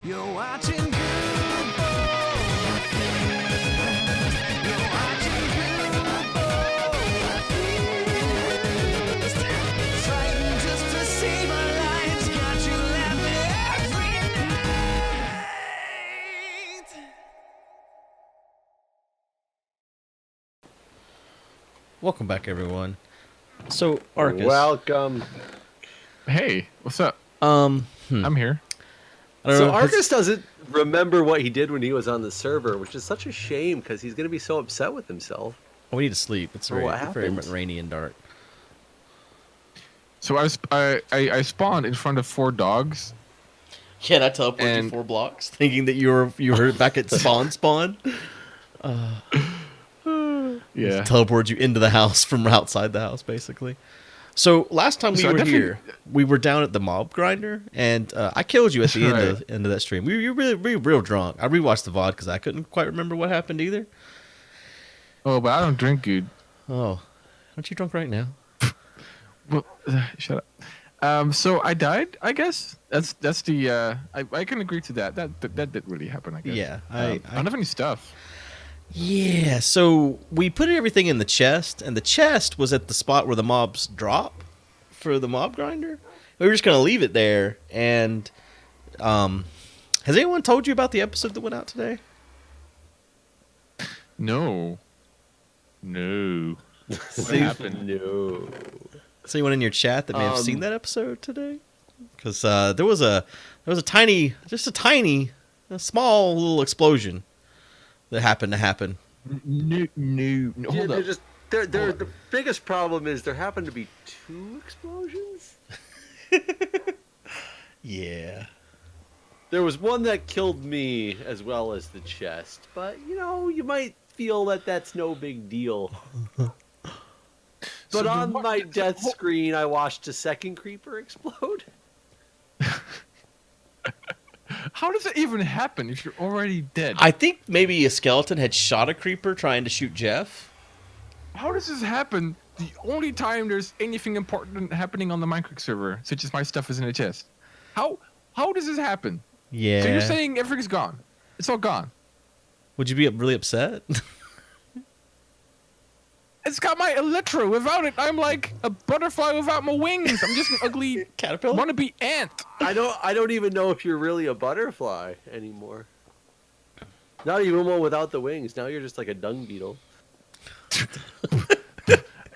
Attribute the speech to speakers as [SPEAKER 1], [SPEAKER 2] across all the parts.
[SPEAKER 1] You're watching Guude. You're watching Guude. Fighting just to save our lives. Got you laughing every night.
[SPEAKER 2] Welcome back, everyone. So, Arcus.
[SPEAKER 3] Welcome.
[SPEAKER 4] Hey, what's up?
[SPEAKER 2] I'm
[SPEAKER 4] I'm here.
[SPEAKER 2] I don't
[SPEAKER 3] So
[SPEAKER 2] know,
[SPEAKER 3] Arcus doesn't remember what he did when he was on the server, which is such a shame because he's going to be so upset with himself.
[SPEAKER 2] we need to sleep. It's
[SPEAKER 3] Or what
[SPEAKER 2] very
[SPEAKER 3] happened?
[SPEAKER 2] rainy and dark.
[SPEAKER 4] So I spawned in front of 4 dogs.
[SPEAKER 2] Yeah, I teleported you
[SPEAKER 4] And-
[SPEAKER 2] 4 blocks, thinking that you were back at spawn.
[SPEAKER 4] Yeah.
[SPEAKER 2] Teleported you into the house from outside the house, basically. So last time we
[SPEAKER 4] So I
[SPEAKER 2] were
[SPEAKER 4] definitely-
[SPEAKER 2] here, we were down at the mob grinder, and I killed you at the
[SPEAKER 4] That's
[SPEAKER 2] end of that stream. We were really real drunk. I rewatched the VOD because I couldn't quite remember what happened either.
[SPEAKER 4] Oh, but I don't drink, Guude.
[SPEAKER 2] Oh, aren't you drunk right now?
[SPEAKER 4] Well, shut up. So I died. I guess that's the. I can agree to that. That did really happen. I guess.
[SPEAKER 2] Yeah,
[SPEAKER 4] I don't have any stuff.
[SPEAKER 2] Yeah, so we put everything in the chest, and the chest was at the spot where the mobs drop for the mob grinder. We were just gonna leave it there. And has anyone told you about the episode that went out today?
[SPEAKER 4] No. What happened?
[SPEAKER 3] No.
[SPEAKER 2] Is anyone in your chat that may have seen
[SPEAKER 3] Um,
[SPEAKER 2] that episode today? Because there was a tiny, a small little explosion that happened to happen.
[SPEAKER 4] No.
[SPEAKER 3] Yeah,
[SPEAKER 4] Hold
[SPEAKER 3] they're
[SPEAKER 4] up.
[SPEAKER 3] just the biggest problem is there happened to be 2 explosions.
[SPEAKER 2] Yeah.
[SPEAKER 3] There was one that killed me as well as the chest, but you might feel that that's no big deal.
[SPEAKER 4] So
[SPEAKER 3] But
[SPEAKER 4] the
[SPEAKER 3] on
[SPEAKER 4] one-
[SPEAKER 3] my death screen, I watched a second creeper explode.
[SPEAKER 4] How does it even happen if you're already dead?
[SPEAKER 2] I think maybe a skeleton had shot a creeper trying to shoot Jeff.
[SPEAKER 4] How does this happen the only time there's anything important happening on the Mindcrack server, such as my stuff is in a chest? How does this happen?
[SPEAKER 2] Yeah.
[SPEAKER 4] So you're saying everything's gone? It's all gone.
[SPEAKER 2] Would you be really upset?
[SPEAKER 4] It's got my elytra. Without it, I'm like a butterfly without my wings. I'm just an ugly
[SPEAKER 2] Caterpillar?
[SPEAKER 4] wannabe ant.
[SPEAKER 3] I don't even know if you're really a butterfly anymore. Not even one without the wings. Now you're just like a dung beetle.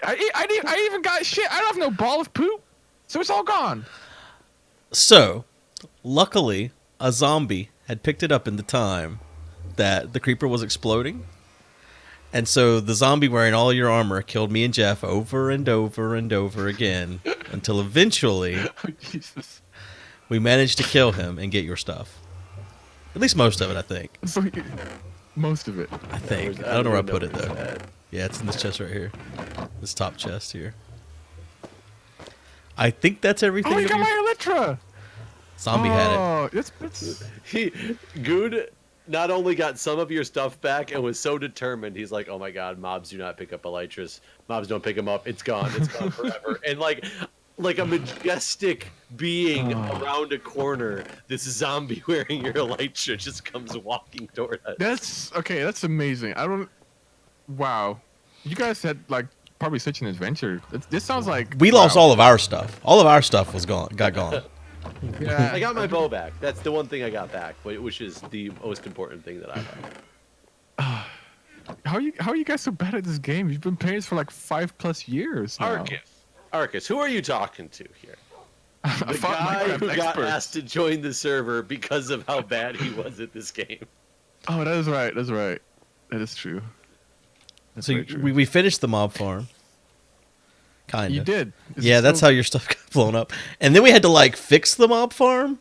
[SPEAKER 4] I even got shit. I don't have no ball of poop. So it's all gone.
[SPEAKER 2] So, luckily, a zombie had picked it up in the time that the creeper was exploding. And so the zombie wearing all your armor killed me and Jeff over and over and over again until eventually
[SPEAKER 4] Oh, Jesus.
[SPEAKER 2] we managed to kill him and get your stuff. At least most of it, I think.
[SPEAKER 4] So, most of it.
[SPEAKER 2] I think. I don't know where I put it, though. Yeah, it's in this chest right here. This top chest here. I think that's everything.
[SPEAKER 4] Oh, you
[SPEAKER 2] of
[SPEAKER 4] got
[SPEAKER 2] your-
[SPEAKER 4] my elytra.
[SPEAKER 2] Zombie had it.
[SPEAKER 4] Oh, that's
[SPEAKER 3] Guude not only got some of your stuff back and was so determined, he's like, "Oh my god, mobs do not pick up elytras. Mobs don't pick them up. It's gone. It's gone forever." And like a majestic being around a corner, this zombie wearing your elytra just comes walking toward us.
[SPEAKER 4] That's okay. That's amazing. I don't. Wow, you guys had like probably such an adventure. This sounds like
[SPEAKER 2] We lost
[SPEAKER 4] wow.
[SPEAKER 2] all of our stuff. All of our stuff was gone. Got gone.
[SPEAKER 4] Yeah,
[SPEAKER 3] I got my bow back. That's the one thing I got back, which is the most important thing that I have.
[SPEAKER 4] How are you guys so bad at this game? You've been playing this for like 5+ years now.
[SPEAKER 3] Arcus, who are you talking to here?
[SPEAKER 4] I
[SPEAKER 3] The
[SPEAKER 4] fought
[SPEAKER 3] guy
[SPEAKER 4] Minecraft
[SPEAKER 3] who got
[SPEAKER 4] experts.
[SPEAKER 3] asked to join the server because of how bad he was at this game.
[SPEAKER 4] Oh, that is right. That's right. That is true. That's
[SPEAKER 2] So
[SPEAKER 4] very true.
[SPEAKER 2] we finished the mob farm. Kind of.
[SPEAKER 4] You did. Is
[SPEAKER 2] Yeah,
[SPEAKER 4] it
[SPEAKER 2] that's
[SPEAKER 4] still-
[SPEAKER 2] how your stuff got blown up. And then we had to like fix the mob farm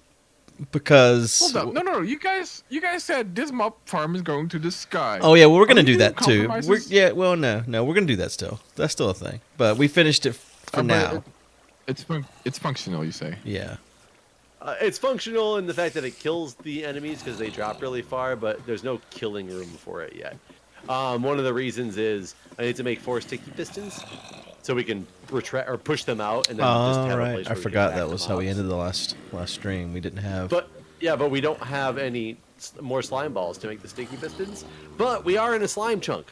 [SPEAKER 2] because.
[SPEAKER 4] Hold up. No. You guys said this mob farm is going to the sky.
[SPEAKER 2] Oh yeah, well we're
[SPEAKER 4] Are
[SPEAKER 2] gonna
[SPEAKER 4] we
[SPEAKER 2] do
[SPEAKER 4] doing
[SPEAKER 2] that too.
[SPEAKER 4] compromises?
[SPEAKER 2] Well no, we're gonna do that still. That's still a thing. But we finished it for
[SPEAKER 4] But
[SPEAKER 2] now.
[SPEAKER 4] It's functional, you say.
[SPEAKER 2] Yeah.
[SPEAKER 3] It's functional in the fact that it kills the enemies because they drop really far, but there's no killing room for it yet. One of the reasons is I need to make 4 sticky pistons, so we can retract or push them out, and then just
[SPEAKER 2] Oh
[SPEAKER 3] have a
[SPEAKER 2] right,
[SPEAKER 3] place
[SPEAKER 2] I
[SPEAKER 3] where we can
[SPEAKER 2] forgot
[SPEAKER 3] back
[SPEAKER 2] that
[SPEAKER 3] them
[SPEAKER 2] was how we
[SPEAKER 3] up.
[SPEAKER 2] ended the last stream. We didn't have.
[SPEAKER 3] But Yeah, but we don't have any more slime balls to make the stinky pistons. But we are in a slime chunk.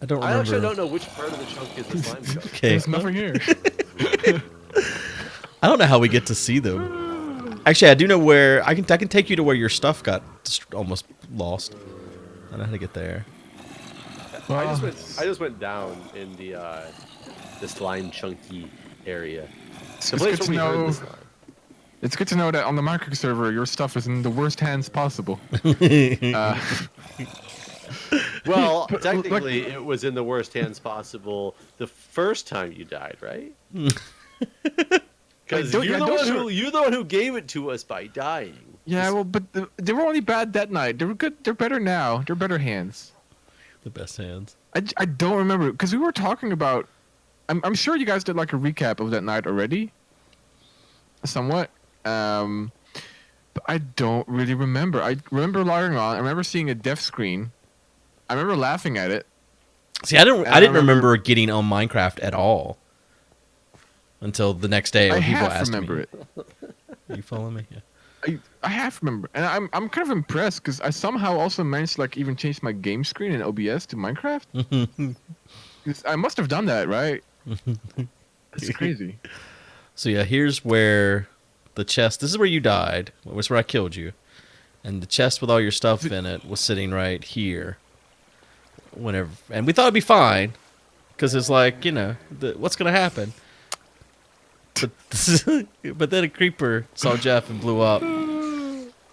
[SPEAKER 2] I don't
[SPEAKER 3] I
[SPEAKER 2] remember.
[SPEAKER 3] actually don't know which part of the chunk is the slime chunk.
[SPEAKER 2] Okay.
[SPEAKER 4] There's nothing here.
[SPEAKER 2] I don't know how we get to see them. Actually, I do know where I can take you to where your stuff got almost lost. I know how to get there.
[SPEAKER 3] I just went down in the slime chunky area.
[SPEAKER 4] It's
[SPEAKER 3] The
[SPEAKER 4] good
[SPEAKER 3] place
[SPEAKER 4] to
[SPEAKER 3] where we heard
[SPEAKER 4] know.
[SPEAKER 3] the slime.
[SPEAKER 4] It's good to know that on the Mindcrack server, your stuff is in the worst hands possible.
[SPEAKER 3] Well,
[SPEAKER 4] But,
[SPEAKER 3] technically, it was in the worst hands possible the first time you died, right? Because you're the one who gave it to us by dying.
[SPEAKER 4] Yeah, well, but they were only bad that night. They were good. They're better now. They're better hands.
[SPEAKER 2] The best hands.
[SPEAKER 4] I don't remember because we were talking about. I'm sure you guys did like a recap of that night already. Somewhat. But I don't really remember. I remember logging on. I remember seeing a death screen. I remember laughing at it.
[SPEAKER 2] See, I didn't remember getting on Minecraft at all until the next day when
[SPEAKER 4] I
[SPEAKER 2] people
[SPEAKER 4] half
[SPEAKER 2] asked
[SPEAKER 4] remember
[SPEAKER 2] me.
[SPEAKER 4] it.
[SPEAKER 2] You follow me? Yeah.
[SPEAKER 4] I half remember, and I'm kind of impressed because I somehow also managed to like even change my game screen in OBS to Minecraft. 'Cause I must have done that, right? It's crazy.
[SPEAKER 2] So yeah, here's where the chest. This is where you died. It was where I killed you, and the chest with all your stuff in it was sitting right here. Whenever, and we thought it'd be fine, because it's like, you know, what's gonna happen? But but then a creeper saw Jeff and blew up.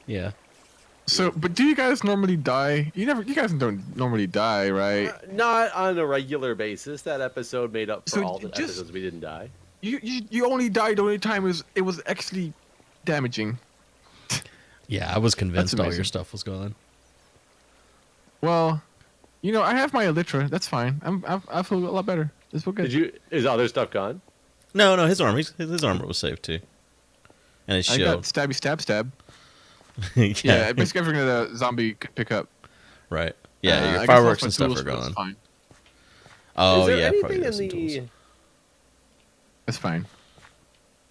[SPEAKER 2] Yeah.
[SPEAKER 4] So, but do you guys normally die? You guys don't normally die, right?
[SPEAKER 3] Not on a regular basis. That episode made up for
[SPEAKER 4] So
[SPEAKER 3] all the
[SPEAKER 4] just-
[SPEAKER 3] episodes we didn't die.
[SPEAKER 4] You only died the only time it was actually damaging.
[SPEAKER 2] Yeah, I was convinced all your
[SPEAKER 4] amazing.
[SPEAKER 2] stuff was gone.
[SPEAKER 4] Well, you know, I have my elytra. That's fine. I feel a lot better. This feel good.
[SPEAKER 3] Is other stuff gone?
[SPEAKER 2] No, his armor, his armor was saved too, and his
[SPEAKER 4] I got
[SPEAKER 2] shield.
[SPEAKER 4] stabby stab.
[SPEAKER 2] yeah,
[SPEAKER 4] Yeah, basically everything that a zombie could pick up.
[SPEAKER 2] right. Yeah,
[SPEAKER 4] I
[SPEAKER 2] your
[SPEAKER 4] guess
[SPEAKER 2] fireworks
[SPEAKER 4] all
[SPEAKER 2] and
[SPEAKER 4] my
[SPEAKER 2] stuff
[SPEAKER 4] tools,
[SPEAKER 2] are
[SPEAKER 4] but it's
[SPEAKER 2] gone.
[SPEAKER 4] Fine.
[SPEAKER 2] Oh
[SPEAKER 3] is there
[SPEAKER 2] yeah,
[SPEAKER 3] anything
[SPEAKER 2] probably
[SPEAKER 3] in
[SPEAKER 2] there's some
[SPEAKER 3] the?
[SPEAKER 2] tools.
[SPEAKER 4] It's fine.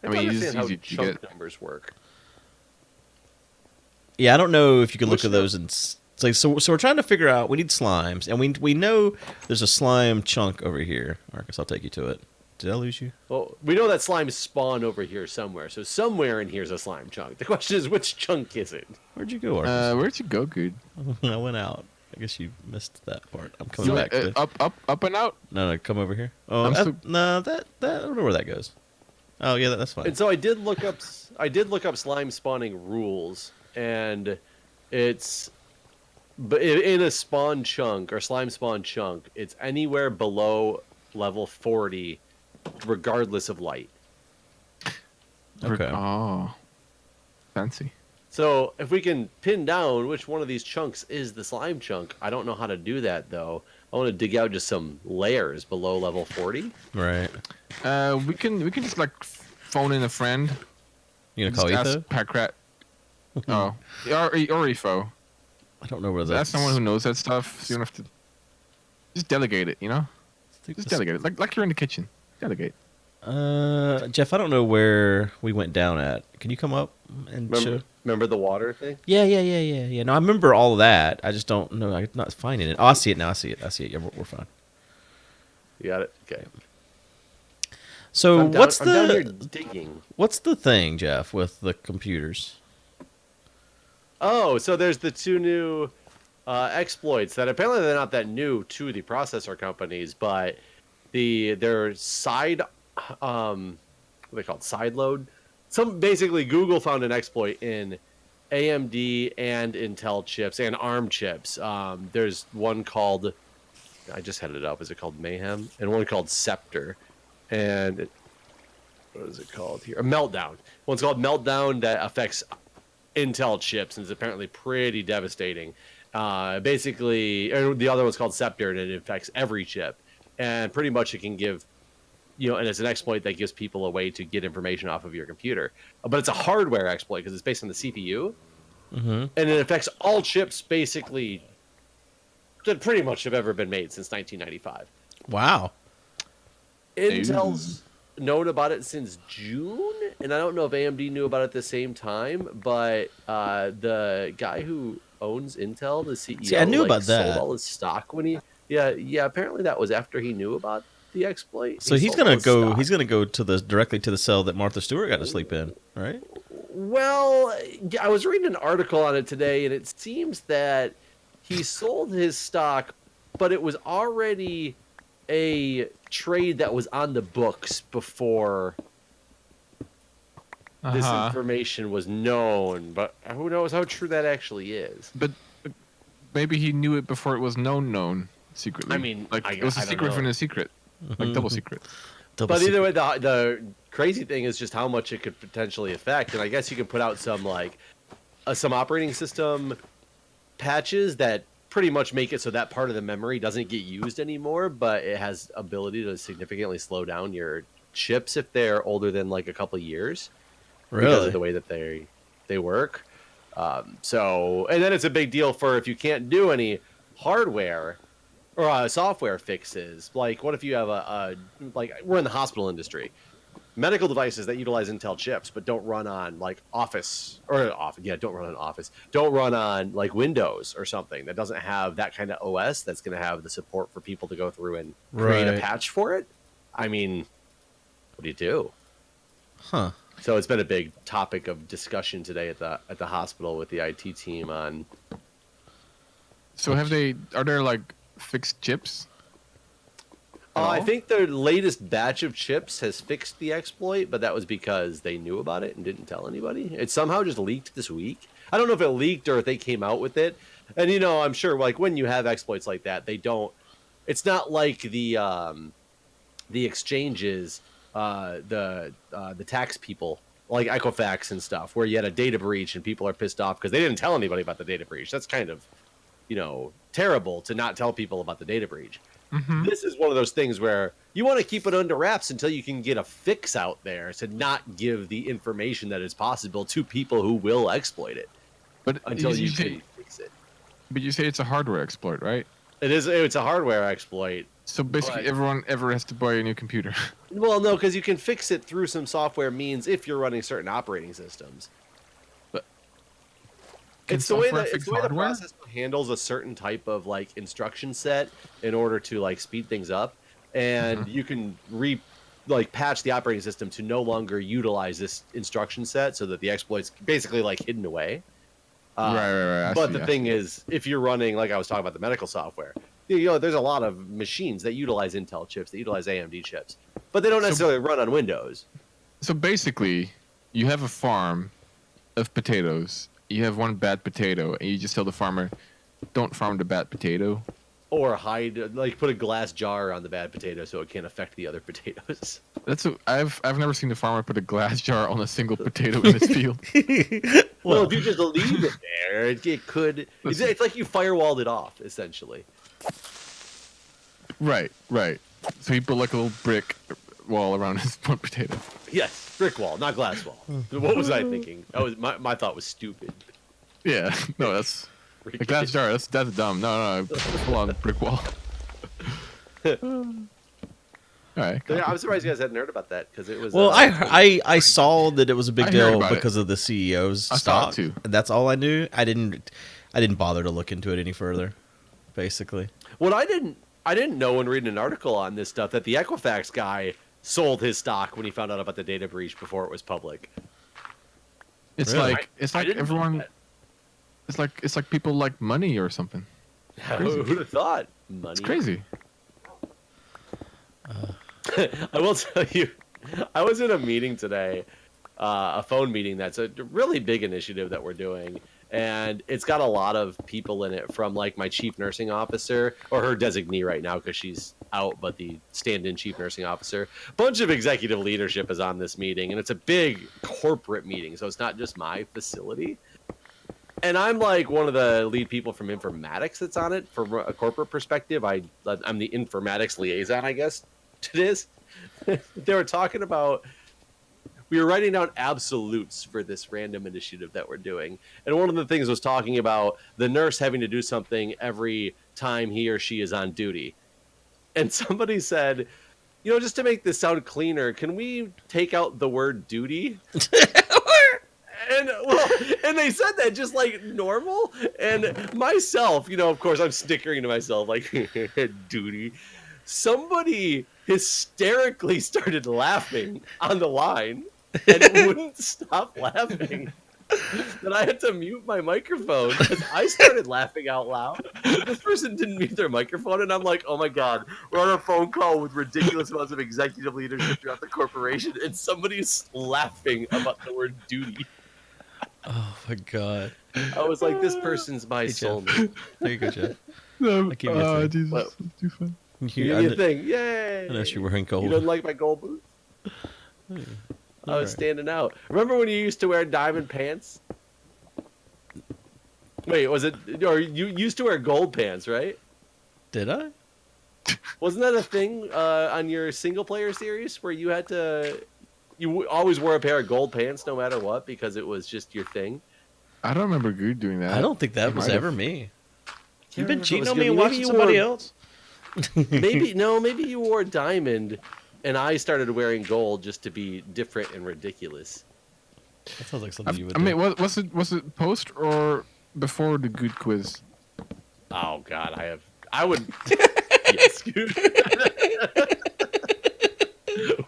[SPEAKER 3] I
[SPEAKER 4] I mean,
[SPEAKER 3] don't
[SPEAKER 4] it's
[SPEAKER 3] understand how
[SPEAKER 4] easy to
[SPEAKER 3] chunk
[SPEAKER 4] get.
[SPEAKER 3] numbers work.
[SPEAKER 2] Yeah, I don't know if you could look
[SPEAKER 3] Which
[SPEAKER 2] at those and it's like so we're trying to figure out. We need slimes, and we know there's a slime chunk over here. Marcus, I'll take you to it. Did I lose you?
[SPEAKER 3] Well, we know that slimes spawn over here somewhere, so somewhere in here's a slime chunk. The question is, which chunk is it?
[SPEAKER 2] Where'd you go, Marcus?
[SPEAKER 4] Where'd you go, Guude?
[SPEAKER 2] I went out. I guess you missed that part. I'm coming back to it.
[SPEAKER 4] Up and out.
[SPEAKER 2] No, come over here. Oh,
[SPEAKER 4] I'm still-
[SPEAKER 2] no, that I don't know where that goes. Oh yeah, that's fine.
[SPEAKER 3] And so I did look up slime spawning rules, and but in a spawn chunk or slime spawn chunk, it's anywhere below level 40, regardless of light.
[SPEAKER 2] Okay.
[SPEAKER 4] Oh, fancy.
[SPEAKER 3] So if we can pin down which one of these chunks is the slime chunk, I don't know how to do that though. I want to dig out just some layers below level 40.
[SPEAKER 2] Right.
[SPEAKER 4] We can just like phone in a friend.
[SPEAKER 2] You gonna
[SPEAKER 4] Just
[SPEAKER 2] call
[SPEAKER 4] ask
[SPEAKER 2] Etho?
[SPEAKER 4] Packrat. Oh, or Efo.
[SPEAKER 2] I don't know where
[SPEAKER 4] That's
[SPEAKER 2] that's.
[SPEAKER 4] someone who knows that stuff. So you don't have to just delegate it. You know, just delegate it. Like you're in the kitchen. Delegate.
[SPEAKER 2] Jeff, I don't know where we went down at. Can you come up and show?
[SPEAKER 3] Remember the water thing?
[SPEAKER 2] Yeah. No, I remember all of that. I just don't know. I'm not finding it. Oh, I see it now. I see it. Yeah, we're fine.
[SPEAKER 3] You got it? Okay.
[SPEAKER 2] So
[SPEAKER 3] I'm down here digging.
[SPEAKER 2] what's the thing, Jeff, with the computers?
[SPEAKER 3] Oh, so there's the two new exploits that apparently they're not that new to the processor companies, but their side what are they called? Side load. Basically Google found an exploit in AMD and Intel chips and ARM chips. There's one called, I just had it up. Is it called Mayhem? And one called Scepter. And what is it called here? A Meltdown. One's called Meltdown that affects Intel chips and is apparently pretty devastating. Basically, or the other one's called Scepter and it affects every chip. And pretty much it can give, and it's an exploit that gives people a way to get information off of your computer. But it's a hardware exploit because it's based on the CPU.
[SPEAKER 2] Mm-hmm.
[SPEAKER 3] And it affects all chips basically that pretty much have ever been made since 1995.
[SPEAKER 2] Wow.
[SPEAKER 3] Intel's known about it since June, and I don't know if AMD knew about it at the same time, but the guy who owns Intel, the
[SPEAKER 2] See, I
[SPEAKER 3] CEO,
[SPEAKER 2] knew
[SPEAKER 3] like
[SPEAKER 2] about
[SPEAKER 3] sold
[SPEAKER 2] that.
[SPEAKER 3] all his stock when he yeah, apparently that was after he knew about the exploit.
[SPEAKER 2] So
[SPEAKER 3] He
[SPEAKER 2] he's
[SPEAKER 3] sold all
[SPEAKER 2] gonna
[SPEAKER 3] his
[SPEAKER 2] go.
[SPEAKER 3] stock.
[SPEAKER 2] He's gonna go to the directly to the cell that Martha Stewart got to sleep in, right?
[SPEAKER 3] Well, I was reading an article on it today, and it seems that he sold his stock, but it was already a trade that was on the books before this
[SPEAKER 4] Uh-huh.
[SPEAKER 3] information was known. But who knows how true that actually is?
[SPEAKER 4] But maybe he knew it before it was known secretly.
[SPEAKER 3] I mean,
[SPEAKER 4] like
[SPEAKER 3] I
[SPEAKER 4] it was a
[SPEAKER 3] don't
[SPEAKER 4] secret
[SPEAKER 3] know.
[SPEAKER 4] within a secret, like double secret.
[SPEAKER 2] Double
[SPEAKER 3] But either
[SPEAKER 2] secret.
[SPEAKER 3] way, the crazy thing is just how much it could potentially affect. And I guess you can put out some some operating system patches that pretty much make it so that part of the memory doesn't get used anymore, but it has ability to significantly slow down your chips if they're older than like a couple of years because
[SPEAKER 2] Really?
[SPEAKER 3] of the way that they work. So, and then it's a big deal for if you can't do any hardware or software fixes. Like, what if you have like we're in the hospital industry, medical devices that utilize Intel chips but don't run on like Office or don't run on Office, don't run on like Windows or something that doesn't have that kind of OS that's going to have the support for people to go through and create a
[SPEAKER 2] Right.
[SPEAKER 3] patch for it. I mean, what do you do?
[SPEAKER 2] Huh.
[SPEAKER 3] So it's been a big topic of discussion today at the hospital with the IT team on.
[SPEAKER 4] So are there like fixed chips? At
[SPEAKER 3] I
[SPEAKER 4] all?
[SPEAKER 3] think their latest batch of chips has fixed the exploit, but that was because they knew about it and didn't tell anybody. It somehow just leaked this week. I don't know if it leaked or if they came out with it. And I'm sure like when you have exploits like that, they don't. It's not like the exchanges, the tax people like Equifax and stuff, where you had a data breach and people are pissed off because they didn't tell anybody about the data breach. That's kind of terrible to not tell people about the data breach.
[SPEAKER 4] Mm-hmm.
[SPEAKER 3] This is one of those things where you want to keep it under wraps until you can get a fix out there to not give the information that is possible to people who will exploit it
[SPEAKER 4] But
[SPEAKER 3] until you
[SPEAKER 4] say,
[SPEAKER 3] can fix it.
[SPEAKER 4] but you say it's a hardware exploit, right?
[SPEAKER 3] It's a hardware exploit.
[SPEAKER 4] So basically,
[SPEAKER 3] But-
[SPEAKER 4] everyone ever has to buy a new computer.
[SPEAKER 3] Well, no, because you can fix it through some software means if you're running certain operating systems.
[SPEAKER 4] But
[SPEAKER 3] It's the way
[SPEAKER 4] software
[SPEAKER 3] that
[SPEAKER 4] fix
[SPEAKER 3] it's the way the
[SPEAKER 4] hardware?
[SPEAKER 3] process handles a certain type of like instruction set in order to like speed things up, and you can patch the operating system to no longer utilize this instruction set so that the exploit's basically like hidden away.
[SPEAKER 4] Right. I
[SPEAKER 3] But
[SPEAKER 4] see,
[SPEAKER 3] the
[SPEAKER 4] I
[SPEAKER 3] thing
[SPEAKER 4] see.
[SPEAKER 3] is, if you're running, like I was talking about the medical software, there's a lot of machines that utilize Intel chips, that utilize AMD chips, but they don't
[SPEAKER 4] So-
[SPEAKER 3] necessarily run on Windows.
[SPEAKER 4] So basically, you have a farm of potatoes. You have one bad potato, and you just tell the farmer, "Don't farm the bad potato."
[SPEAKER 3] Or put a glass jar on the bad potato so it can't affect the other potatoes.
[SPEAKER 4] I've never seen the farmer put a glass jar on a single potato in his field.
[SPEAKER 3] Well, if you just leave it there, it could.
[SPEAKER 4] Listen.
[SPEAKER 3] It's like you firewalled it off, essentially.
[SPEAKER 4] Right. So he put like a little brick wall around his one potato.
[SPEAKER 3] Yes, brick wall, not glass wall. What was I thinking? That was my thought was stupid.
[SPEAKER 4] Yeah. No, that's a glass jar. That's dumb. No. Full on brick wall. All right.
[SPEAKER 3] Yeah, I'm surprised you guys hadn't heard about that because it was.
[SPEAKER 2] Well, I saw that it was a big
[SPEAKER 4] I heard
[SPEAKER 2] deal
[SPEAKER 4] about it.
[SPEAKER 2] because of the CEO's
[SPEAKER 4] I saw
[SPEAKER 2] stock,
[SPEAKER 4] it too.
[SPEAKER 2] and that's all I knew. I didn't bother to look into it any further. Basically,
[SPEAKER 3] What I didn't know when reading an article on this stuff that the Equifax guy sold his stock when he found out about the data breach before it was public.
[SPEAKER 4] It's
[SPEAKER 2] Really?
[SPEAKER 4] like
[SPEAKER 3] I didn't know
[SPEAKER 4] everyone.
[SPEAKER 3] that.
[SPEAKER 4] It's like people like money or something.
[SPEAKER 3] Who'd have thought? Money.
[SPEAKER 4] It's crazy.
[SPEAKER 3] I will tell you, I was in a meeting today, a phone meeting that's a really big initiative that we're doing, and it's got a lot of people in it from like my chief nursing officer, or her designee right now because she's out, but the stand-in chief nursing officer. Bunch of executive leadership is on this meeting, and it's a big corporate meeting, so it's not just my facility. And I'm like one of the lead people from informatics that's on it from a corporate perspective. I'm the informatics liaison, I guess it is. They were talking about, we were writing down absolutes for this random initiative that we're doing. And one of the things was talking about the nurse having to do something every time he or she is on duty. And somebody said, just to make this sound cleaner, can we take out the word duty? And they said that just like normal. And myself, of course, I'm snickering to myself like duty. Somebody hysterically started laughing on the line and wouldn't stop laughing. Then I had to mute my microphone because I started laughing out loud. This person didn't mute their microphone, and I'm like, oh my god, we're on a phone call with ridiculous amounts of executive leadership throughout the corporation, and somebody's laughing about the word duty.
[SPEAKER 2] Oh my god.
[SPEAKER 3] I was like, this person's my
[SPEAKER 2] Hey, Jeff.
[SPEAKER 3] soulmate.
[SPEAKER 2] There you go, Jeff.
[SPEAKER 4] No,
[SPEAKER 2] I'll give you a thing.
[SPEAKER 4] Jesus,
[SPEAKER 3] What?
[SPEAKER 4] that's too fun.
[SPEAKER 3] Give me a thing. Yay!
[SPEAKER 2] Unless you're wearing gold.
[SPEAKER 3] You don't like my gold boots? I was
[SPEAKER 2] Alright.
[SPEAKER 3] standing out. Remember when you used to wear diamond pants? Wait, was it? Or you used to wear gold pants, right?
[SPEAKER 2] Did I?
[SPEAKER 3] Wasn't that a thing on your single player series where you had to? You always wore a pair of gold pants no matter what because it was just your thing.
[SPEAKER 4] I don't remember Guude doing that.
[SPEAKER 2] I don't think that
[SPEAKER 4] He
[SPEAKER 2] was
[SPEAKER 4] might
[SPEAKER 2] ever
[SPEAKER 4] have.
[SPEAKER 2] me.
[SPEAKER 3] Can't
[SPEAKER 2] You've been
[SPEAKER 3] remember if it
[SPEAKER 2] cheating
[SPEAKER 3] was
[SPEAKER 2] on
[SPEAKER 3] Guude.
[SPEAKER 2] me and
[SPEAKER 3] Maybe
[SPEAKER 2] watching
[SPEAKER 3] you
[SPEAKER 2] somebody
[SPEAKER 3] wore-
[SPEAKER 2] else?
[SPEAKER 3] Maybe you wore diamond, and I started wearing gold just to be different and ridiculous.
[SPEAKER 2] That sounds like something you would
[SPEAKER 4] I mean,
[SPEAKER 2] do.
[SPEAKER 4] was it post or before the Guude quiz?
[SPEAKER 3] Oh God, I would. Yes, Guude.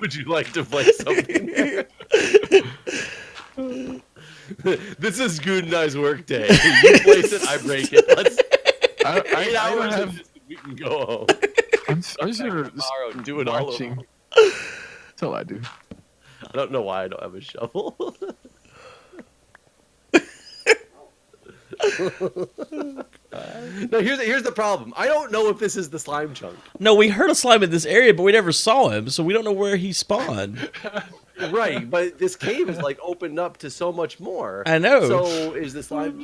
[SPEAKER 3] Would you like to play something there? This is Guude and I's work day. You place it, I break it. Let's 8
[SPEAKER 4] I
[SPEAKER 3] hours
[SPEAKER 4] have.
[SPEAKER 3] of this, we can go home.
[SPEAKER 4] I'm just
[SPEAKER 3] Tomorrow and do it all over.
[SPEAKER 4] watching. That's all I do.
[SPEAKER 3] I don't know why I don't have a shovel. No, here's the problem. I don't know if this is the slime chunk.
[SPEAKER 2] No, we heard a slime in this area, but we never saw him, so we don't know where he spawned.
[SPEAKER 3] Right, but this cave is like opened up to so much more.
[SPEAKER 2] I know.
[SPEAKER 3] So is this slime?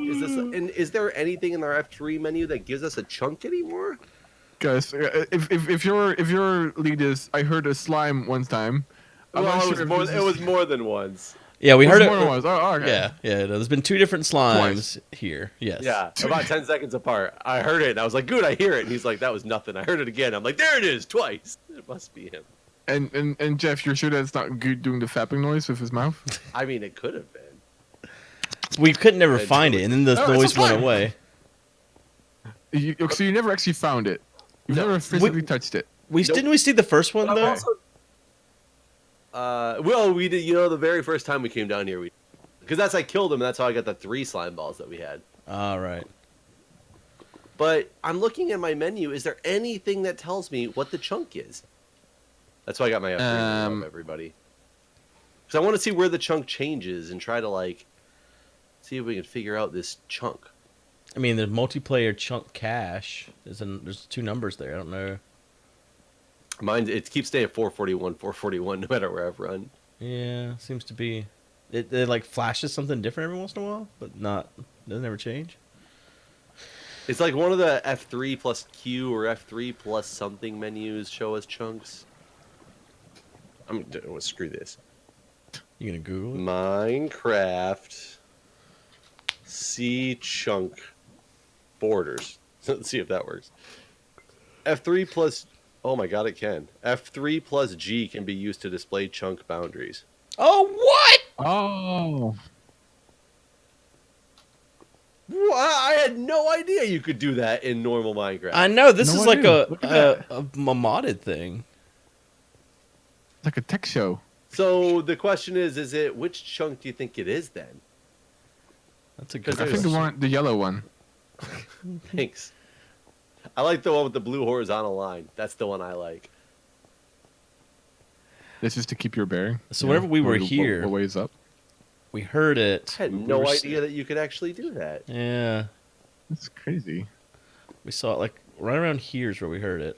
[SPEAKER 3] And is there anything in our F3 menu that gives us a chunk anymore?
[SPEAKER 4] Guys, if your lead is, I heard a slime one time. I'm
[SPEAKER 3] Well,
[SPEAKER 4] not
[SPEAKER 3] it
[SPEAKER 4] sure
[SPEAKER 3] was
[SPEAKER 4] if
[SPEAKER 3] more.
[SPEAKER 4] this
[SPEAKER 3] It
[SPEAKER 4] is-
[SPEAKER 3] was more than once.
[SPEAKER 2] Yeah, we
[SPEAKER 4] it
[SPEAKER 2] heard
[SPEAKER 4] was
[SPEAKER 2] it.
[SPEAKER 4] more than once. Oh, okay.
[SPEAKER 2] Yeah. No, there's been 2 different slimes here. Yes.
[SPEAKER 3] Yeah, about 10 seconds apart. I heard it, and I was like, "Good, I hear it." And he's like, "That was nothing." I heard it again. I'm like, "There it is, twice." It must be him.
[SPEAKER 4] And Jeff, you're sure that's not Guude doing the fapping noise with his mouth?
[SPEAKER 3] I mean, it could have been.
[SPEAKER 2] We couldn't never
[SPEAKER 3] Yeah,
[SPEAKER 2] find it, and then the
[SPEAKER 4] Oh, it's a
[SPEAKER 2] noise went
[SPEAKER 4] slime.
[SPEAKER 2] away.
[SPEAKER 4] So you never actually found it. You
[SPEAKER 3] No.
[SPEAKER 4] never physically touched it.
[SPEAKER 2] We
[SPEAKER 3] Nope.
[SPEAKER 2] didn't we see the first one
[SPEAKER 3] But I'm
[SPEAKER 2] though?
[SPEAKER 3] also, well, we did. The very first time we came down here, because that's I killed him. And that's how I got the 3 slime balls that we had.
[SPEAKER 2] All right.
[SPEAKER 3] But I'm looking at my menu. Is there anything that tells me what the chunk is? That's why I got my F3 up, everybody. Because I want to see where the chunk changes and try to see if we can figure out this chunk.
[SPEAKER 2] I mean, the multiplayer chunk cache. There's 2 numbers there. I don't know.
[SPEAKER 3] Mine, it keeps staying at 441, no matter where I've run.
[SPEAKER 2] Yeah, seems to be. It like flashes something different every once in a while, but doesn't ever change.
[SPEAKER 3] It's like one of the F3 plus Q or F3 plus something menus show us chunks. Screw this.
[SPEAKER 2] You gonna Google it?
[SPEAKER 3] Minecraft C chunk borders. Let's see if that works. F3 plus. Oh my god, it can. F3 plus G can be used to display chunk boundaries.
[SPEAKER 2] Oh, what?
[SPEAKER 4] Oh.
[SPEAKER 3] What? I had no idea you could do that in normal Minecraft.
[SPEAKER 2] I know this
[SPEAKER 4] No
[SPEAKER 2] is like
[SPEAKER 4] idea. Look at
[SPEAKER 2] a modded thing.
[SPEAKER 4] Like a tech show.
[SPEAKER 3] So the question is it which chunk do you think it is then?
[SPEAKER 2] That's a good.
[SPEAKER 3] Because
[SPEAKER 4] I think
[SPEAKER 3] there's-
[SPEAKER 4] the yellow one.
[SPEAKER 3] Thanks. I like the one with the blue horizontal line. That's the one I like.
[SPEAKER 4] This is to keep your bearing.
[SPEAKER 2] So whenever we were here-
[SPEAKER 4] what ways up.
[SPEAKER 2] We heard it.
[SPEAKER 3] I had
[SPEAKER 2] We
[SPEAKER 3] no
[SPEAKER 2] were
[SPEAKER 3] idea that you could actually do that.
[SPEAKER 2] Yeah,
[SPEAKER 4] That's crazy.
[SPEAKER 2] we saw it like right around here is where we heard it.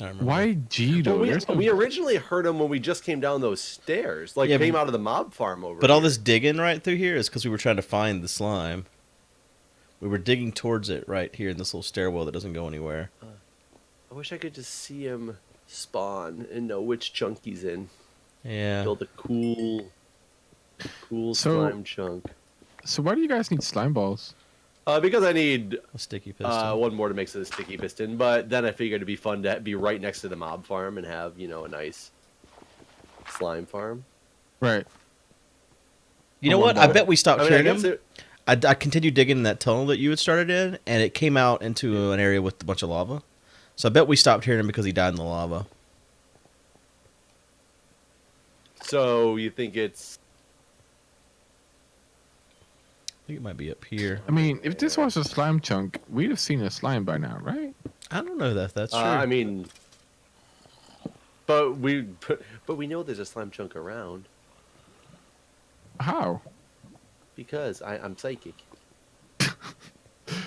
[SPEAKER 2] I don't remember.
[SPEAKER 4] Why G though?
[SPEAKER 3] Well,
[SPEAKER 4] There's no-
[SPEAKER 3] we originally heard them when we just came down those stairs. Like
[SPEAKER 2] Yeah,
[SPEAKER 3] came
[SPEAKER 2] but-
[SPEAKER 3] out of the mob farm over
[SPEAKER 2] But all
[SPEAKER 3] here.
[SPEAKER 2] this digging right through here is because we were trying to find the slime. We were digging towards it right here in this little stairwell that doesn't go anywhere.
[SPEAKER 3] I wish I could just see him spawn and know which chunk he's in.
[SPEAKER 2] Yeah.
[SPEAKER 3] Build a cool
[SPEAKER 4] So-
[SPEAKER 3] slime chunk.
[SPEAKER 4] So why do you guys need slime balls?
[SPEAKER 3] Because I need
[SPEAKER 2] A sticky piston.
[SPEAKER 3] one more to mix with a sticky piston. But then I figured it'd be fun to be right next to the mob farm and have a nice slime farm.
[SPEAKER 4] Right.
[SPEAKER 2] You know what? I bet we stopped
[SPEAKER 3] I
[SPEAKER 2] hearing
[SPEAKER 3] guess
[SPEAKER 2] him. I continued digging in that tunnel that you had started in, and it came out into an area with a bunch of lava. So I bet we stopped hearing him because he died in the lava.
[SPEAKER 3] So you think it's?
[SPEAKER 2] I think it might be up here.
[SPEAKER 4] I mean, if this was a slime chunk, we'd have seen a slime by now, right?
[SPEAKER 2] I don't know if that's true.
[SPEAKER 3] I mean, but we know there's a slime chunk around
[SPEAKER 4] How?
[SPEAKER 3] because I'm psychic.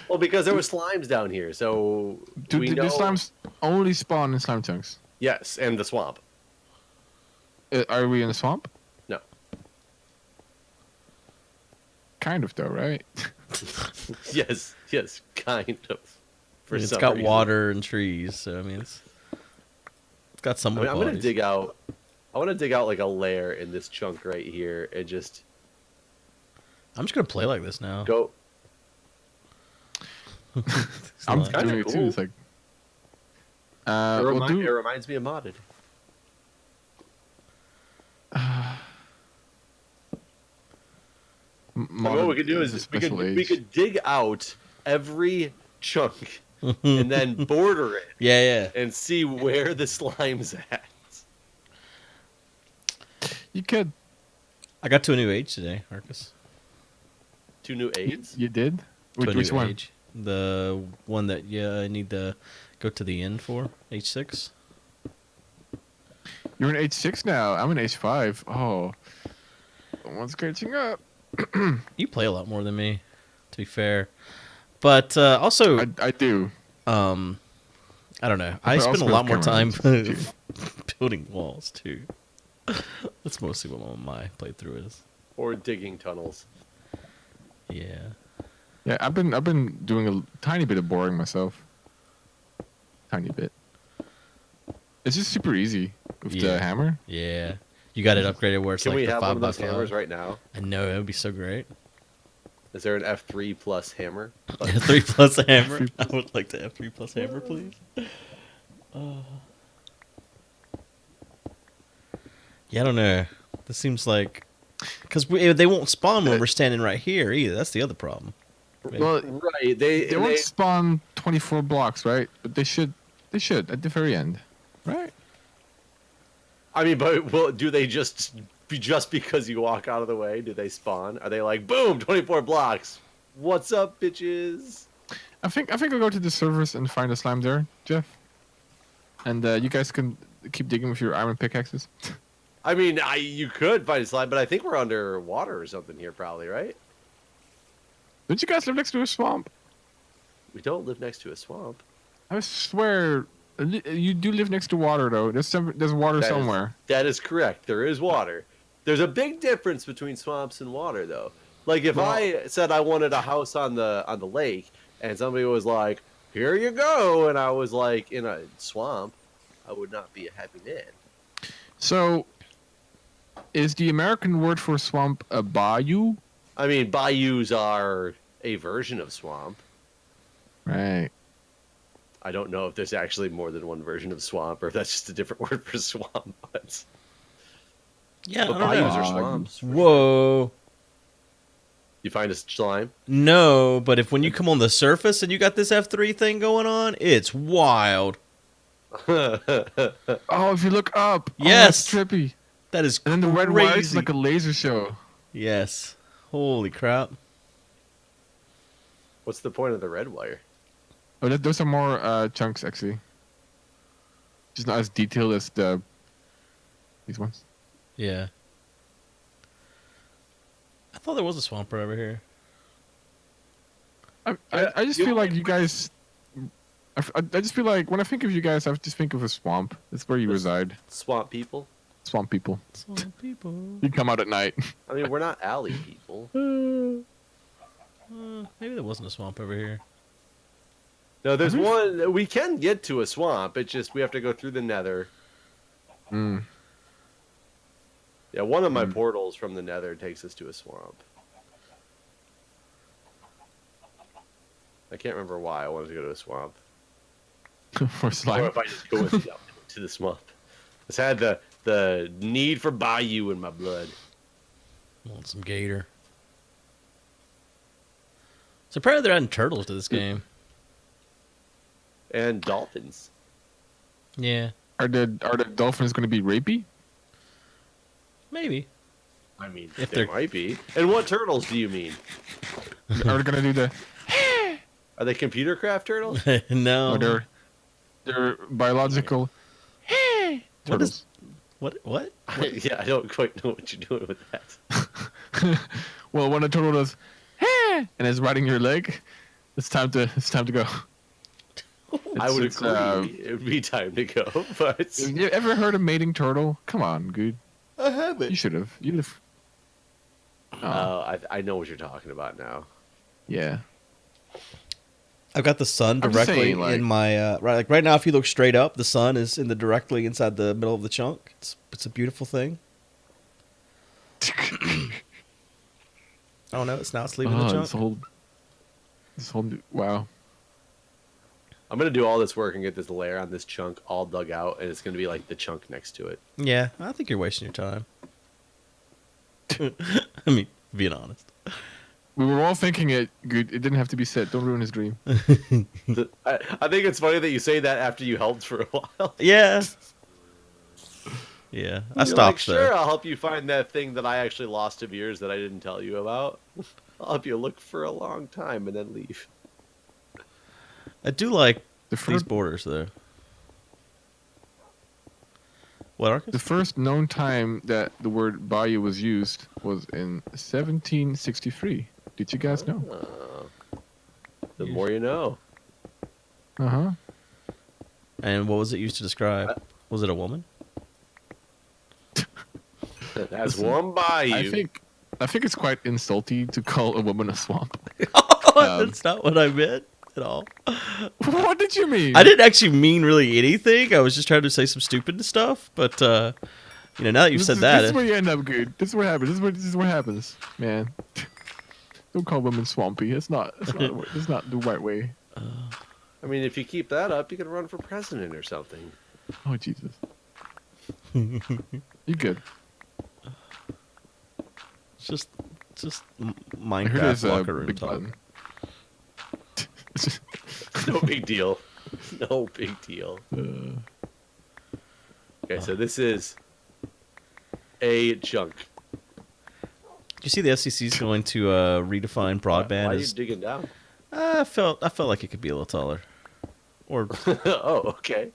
[SPEAKER 3] Well, because there were slimes down here, so
[SPEAKER 4] Do
[SPEAKER 3] we
[SPEAKER 4] the
[SPEAKER 3] know.
[SPEAKER 4] slimes only spawn in slime chunks?
[SPEAKER 3] Yes, and the swamp.
[SPEAKER 4] Are we in a swamp?
[SPEAKER 3] No.
[SPEAKER 4] Kind of, though, right?
[SPEAKER 3] Yes, kind of. For
[SPEAKER 2] It's
[SPEAKER 3] some
[SPEAKER 2] got
[SPEAKER 3] reason.
[SPEAKER 2] water and trees, so I mean, it's got some.
[SPEAKER 3] I'm gonna
[SPEAKER 2] qualities.
[SPEAKER 3] dig out. I want to dig out like a layer in this chunk right here and just
[SPEAKER 2] I'm just gonna play like this now.
[SPEAKER 3] go.
[SPEAKER 4] I'm
[SPEAKER 2] Slime.
[SPEAKER 3] kinda
[SPEAKER 4] doing it too.
[SPEAKER 3] cool.
[SPEAKER 4] It's like,
[SPEAKER 3] It,
[SPEAKER 4] we'll do.
[SPEAKER 3] it reminds me of modded. I mean, what we could do is we could dig out every chunk and then border it
[SPEAKER 2] Yeah.
[SPEAKER 3] and see where the slime's at.
[SPEAKER 4] You could.
[SPEAKER 2] I got to a new age today, Marcus.
[SPEAKER 3] 2 new aids.
[SPEAKER 4] You did?
[SPEAKER 2] To a
[SPEAKER 4] Which
[SPEAKER 2] new
[SPEAKER 4] one?
[SPEAKER 2] age. The one that I need to go to the end for. H6.
[SPEAKER 4] You're in H6 now. I'm in H5. Oh. Someone's catching up.
[SPEAKER 2] You play a lot more than me, to be fair. But also,
[SPEAKER 4] I do.
[SPEAKER 2] I don't know. I
[SPEAKER 4] But
[SPEAKER 2] spend a
[SPEAKER 4] also
[SPEAKER 2] lot more time
[SPEAKER 4] cameras,
[SPEAKER 2] building walls too. That's mostly what my playthrough is.
[SPEAKER 3] Or digging tunnels.
[SPEAKER 2] Yeah.
[SPEAKER 4] Yeah, I've been doing a tiny bit of boring myself. Tiny bit. It's just super easy with
[SPEAKER 2] Yeah.
[SPEAKER 4] the hammer.
[SPEAKER 2] Yeah. You got it upgraded where it's
[SPEAKER 3] Can
[SPEAKER 2] like
[SPEAKER 3] we
[SPEAKER 2] the
[SPEAKER 3] have one of those
[SPEAKER 2] 5x5.
[SPEAKER 3] hammers right now?
[SPEAKER 2] I know, it would be so great.
[SPEAKER 3] Is there an F3 plus hammer?
[SPEAKER 2] 3 plus hammer. I would like to have 3 plus hammer, please. Yeah, I don't know. This seems like because they won't spawn when we're standing right here either. That's the other problem.
[SPEAKER 4] Well,
[SPEAKER 3] Right.
[SPEAKER 4] they won't spawn 24 blocks, right? But they should at the very end, right?
[SPEAKER 3] I mean, but well, do they just because you walk out of the way? Do they spawn? Are they like boom, 24 blocks? What's up, bitches?
[SPEAKER 4] I think I'll go to the servers and find a slime there, Jeff. And you guys can keep digging with your iron pickaxes.
[SPEAKER 3] I mean, you could find a slide, but I think we're underwater or something here, probably, right?
[SPEAKER 4] Don't you guys live next to a swamp?
[SPEAKER 3] We don't live next to a swamp.
[SPEAKER 4] I swear, you do live next to water, though. There's water
[SPEAKER 3] That is-
[SPEAKER 4] somewhere.
[SPEAKER 3] That is correct. There is water. There's a big difference between swamps and water, though. Like if I said I wanted a house on the lake, and somebody was like, "Here you go," and I was like in a swamp, I would not be a happy man.
[SPEAKER 4] So, is the American word for swamp a bayou?
[SPEAKER 3] I mean, bayous are a version of swamp.
[SPEAKER 4] Right.
[SPEAKER 3] I don't know if there's actually more than one version of swamp, or if that's just a different word for swamp. But
[SPEAKER 2] Yeah,
[SPEAKER 3] but
[SPEAKER 2] I don't
[SPEAKER 3] bayous
[SPEAKER 2] know.
[SPEAKER 3] are swamps. for sure.
[SPEAKER 2] Whoa.
[SPEAKER 3] You find a slime?
[SPEAKER 2] No, but if when you come on the surface and you got this F3 thing going on, it's wild.
[SPEAKER 4] Oh, if you look up. Oh,
[SPEAKER 2] Yes.
[SPEAKER 4] that's trippy.
[SPEAKER 2] That is
[SPEAKER 4] And then the red
[SPEAKER 2] crazy.
[SPEAKER 4] wire is like a laser show.
[SPEAKER 2] Yes. Holy crap.
[SPEAKER 3] What's the point of the red wire?
[SPEAKER 4] Oh, those are more chunks, actually. Just not as detailed as these ones.
[SPEAKER 2] Yeah. I thought there was a swamp right over here.
[SPEAKER 4] I just feel like you guys. I just feel like when I think of you guys, I just think of a swamp. That's where you reside.
[SPEAKER 3] Swamp people?
[SPEAKER 4] Swamp people.
[SPEAKER 2] Swamp people.
[SPEAKER 4] You come out at night.
[SPEAKER 3] I mean, we're not alley people.
[SPEAKER 2] Maybe there wasn't a swamp over here.
[SPEAKER 3] No, there's one. We can get to a swamp. It's just we have to go through the nether.
[SPEAKER 4] Mm.
[SPEAKER 3] Yeah, one of my portals from the nether takes us to a swamp. I can't remember why I wanted to go to a swamp.
[SPEAKER 4] For
[SPEAKER 3] Or
[SPEAKER 4] slime.
[SPEAKER 3] if I just go with you to the swamp. I just had the need for bayou in my blood.
[SPEAKER 2] Want some gator. So apparently they're adding turtles to this game.
[SPEAKER 3] And dolphins.
[SPEAKER 2] Yeah,
[SPEAKER 4] Are the dolphins going to be rapey?
[SPEAKER 2] maybe.
[SPEAKER 3] I mean,
[SPEAKER 2] If
[SPEAKER 3] there
[SPEAKER 2] they're-
[SPEAKER 3] might be. And what turtles do you mean?
[SPEAKER 4] Are they going to do the?
[SPEAKER 3] Are they computer craft turtles?
[SPEAKER 2] No.
[SPEAKER 4] Or they're biological
[SPEAKER 2] What
[SPEAKER 4] turtles.
[SPEAKER 2] is what?
[SPEAKER 3] Yeah, I don't quite know what you're doing with that.
[SPEAKER 4] Well, when a turtle does, and is riding your leg, it's time to go.
[SPEAKER 3] I would
[SPEAKER 4] It's,
[SPEAKER 3] agree. It would be time to go, but
[SPEAKER 4] Have you ever heard of mating turtle? Come on, Guude.
[SPEAKER 3] I haven't.
[SPEAKER 4] You should have. You'd have. Oh,
[SPEAKER 3] I know what you're talking about now.
[SPEAKER 4] yeah.
[SPEAKER 2] I've got the sun
[SPEAKER 4] I'm just
[SPEAKER 2] directly
[SPEAKER 4] saying, like-
[SPEAKER 2] in my right now. If you look straight up, the sun is directly inside the middle of the chunk. It's a beautiful thing. Oh no, it's now it's leaving the chunk.
[SPEAKER 4] This whole wow.
[SPEAKER 3] I'm gonna do all this work and get this layer on this chunk all dug out, and it's gonna be like the chunk next to it.
[SPEAKER 2] Yeah, I think you're wasting your time. I mean, being honest.
[SPEAKER 4] We were all thinking it. Good. It didn't have to be said. Don't ruin his dream.
[SPEAKER 3] I think it's funny that you say that after you helped for a while.
[SPEAKER 2] Yeah. Yeah, I
[SPEAKER 3] You're
[SPEAKER 2] stopped
[SPEAKER 3] like,
[SPEAKER 2] there.
[SPEAKER 3] sure, I'll help you find that thing that I actually lost of yours that I didn't tell you about. I'll help you look for a long time and then leave.
[SPEAKER 2] I do like
[SPEAKER 4] The
[SPEAKER 2] these
[SPEAKER 4] first,
[SPEAKER 2] borders though. What, Arcus?
[SPEAKER 4] the first known time that the word bayou was used was in 1763. Did you guys know?
[SPEAKER 3] The more you know.
[SPEAKER 4] Uh huh.
[SPEAKER 2] And what was it used to describe? Was it a woman?
[SPEAKER 3] That's one by you.
[SPEAKER 4] I think it's quite insulting to call a woman a swamp.
[SPEAKER 2] That's not what I meant at all.
[SPEAKER 4] What did you mean?
[SPEAKER 2] I didn't actually mean really anything. I was just trying to say some stupid stuff. But now that you've said
[SPEAKER 4] This is
[SPEAKER 2] that,
[SPEAKER 4] where you end up, good. This is what happens. This is what happens, man. Don't call women swampy. It's not the right way.
[SPEAKER 3] I mean, if you keep that up, you can run for president or something.
[SPEAKER 4] Oh Jesus. You good?
[SPEAKER 2] it's just
[SPEAKER 4] I heard
[SPEAKER 2] Minecraft
[SPEAKER 4] there's a
[SPEAKER 2] locker room
[SPEAKER 4] big
[SPEAKER 2] talk.
[SPEAKER 4] button.
[SPEAKER 3] No big deal. No big deal. Okay, so this is a chunk.
[SPEAKER 2] You see, the FCC is going to redefine broadband
[SPEAKER 3] Why are you
[SPEAKER 2] as.
[SPEAKER 3] digging down?
[SPEAKER 2] I felt like it could be a little taller, or
[SPEAKER 3] Oh, okay.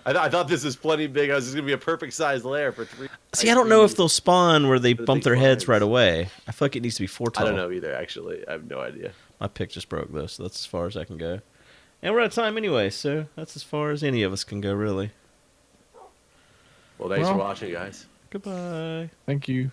[SPEAKER 3] I thought this was plenty big. I was just gonna be a perfect size layer for 3.
[SPEAKER 2] see. I don't know if they'll spawn where they
[SPEAKER 3] The
[SPEAKER 2] bump
[SPEAKER 3] big
[SPEAKER 2] their heads
[SPEAKER 3] lines.
[SPEAKER 2] right away. I feel like it needs to be 4 tall.
[SPEAKER 3] I don't know either. Actually, I have no idea.
[SPEAKER 2] My pick just broke though, so that's as far as I can go. And we're out of time anyway, so that's as far as any of us can go, really.
[SPEAKER 3] Well, thanks
[SPEAKER 4] Well-
[SPEAKER 3] for watching, guys.
[SPEAKER 2] Goodbye.
[SPEAKER 4] Thank you.